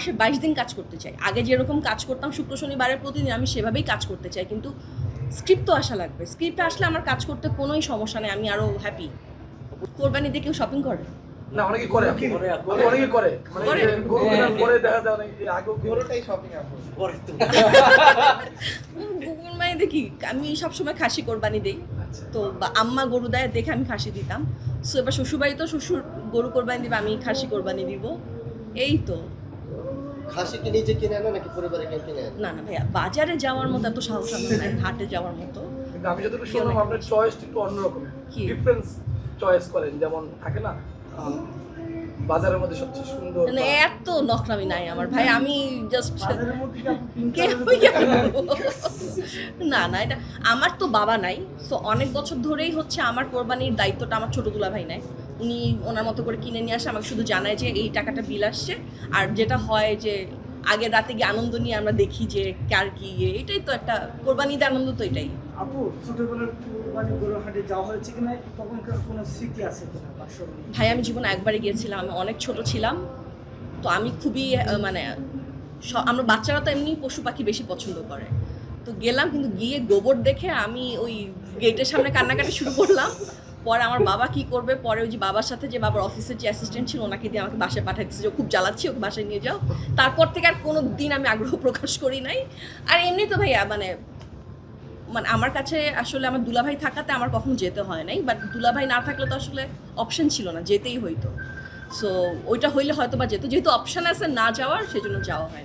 মাসে 22 দিন কাজ করতে চাই। আগে যেরকম কাজ করতাম শুক্র শনিবারের প্রতিদিন, আমি সেভাবেই কাজ করতে চাই, কিন্তু স্ক্রিপ্ট তো আসা লাগবে। স্ক্রিপ্ট আসলে আমার কাজ করতে কোনোই সমস্যা নেই, আমি আরও হ্যাপি। কোরবানি দিয়ে কেউ শপিং করে না, অনেকে করে, অনেকে করে, মানে করে? গরু কেনার পরে দেখা যায় অনেকে আগেও গরুটাই শপিং আপু করে তো। কোরবানি দেখি আমি সবসময় খাসি কোরবানি দিই, তো আম্মা গরু দেয় দেখে আমি খাসি দিতাম। সো এবার শ্বশুরবাড়ি তো শ্বশুর গরু কোরবানি দিবে, আমি খাসি কোরবানি দিব, এই তো। খাসি কি নিজে কিনে আনো নাকি পরিবারে কেউ কিনে আনে? না না ভাইয়া, বাজারে যাওয়ার মতো এত সাহস আমার নাই, হাটে যাওয়ার মতো। কিন্তু আমি যতটুকু শুনলাম আপনার চয়েস একটু অন্যরকমের, কি? ডিফারেন্স চয়েস করেন, যেমন থাকে না বাজারের মধ্যে সবচেয়ে সুন্দর মানে এত নখরামি নাই আমার ভাই, আমি জাস্ট বাজারের মধ্যে কি আপু pink না না, এটা আমার তো বাবা নাই, তো অনেক বছর ধরেই হচ্ছে আমার কোরবানির দায়িত্বটা আমার ছোট দুলা ভাই নেয়। উনি ওনার মতো করে কিনে নিয়ে আসে, আমাকে শুধু জানায় যে এই টাকাটা বিল আসছে। আর যেটা হয় যে আগের রাতে গিয়ে আনন্দ নিয়ে আমরা দেখি যে কার কি এটাই তো একটা কোরবানিতে আনন্দ, তো এটাই। আপু ছোটবেলার কুরবানি গরু হাটে যাওয়া হয়েছে কিনা, তখনকার কোনো স্মৃতি আছে কিনা বা স্মরণীয়? ভাই আমি জীবনে একবারই গিয়েছিলাম, আমি অনেক ছোট ছিলাম, তো আমি খুবই মানে আমরা বাচ্চারা তো এমনি পশু পাখি বেশি পছন্দ করে, তো গেলাম, কিন্তু গিয়ে গোবর দেখে আমি ওই গেটের সামনে কান্নাকাটি শুরু করলাম। পরে আমার বাবা কি করবে, পরে ওই যে বাবার সাথে যে বাবার অফিসের যে অ্যাসিস্ট্যান্ট ছিল ওনাকে দিয়ে আমাকে বাসায় পাঠাচ্ছে যে খুব জ্বালাচ্ছি, ওকে বাসায় নিয়ে যাও। তারপর থেকে আর কোনো দিন আমি আগ্রহ প্রকাশ করি নাই। আর এমনি তো ভাইয়া মানে মানে আমার কাছে আসলে আমার দুলাভাই থাকাতে আমার কখনো যেতে হয় নাই, বাট দুলাভাই না থাকলে তো আসলে অপশন ছিল না, যেতেই হইতো। সো ওইটা হইলে হয়তো বা যেত, যেহেতু অপশন আছে না যাওয়ার, সেজন্য যাওয়া হয় না।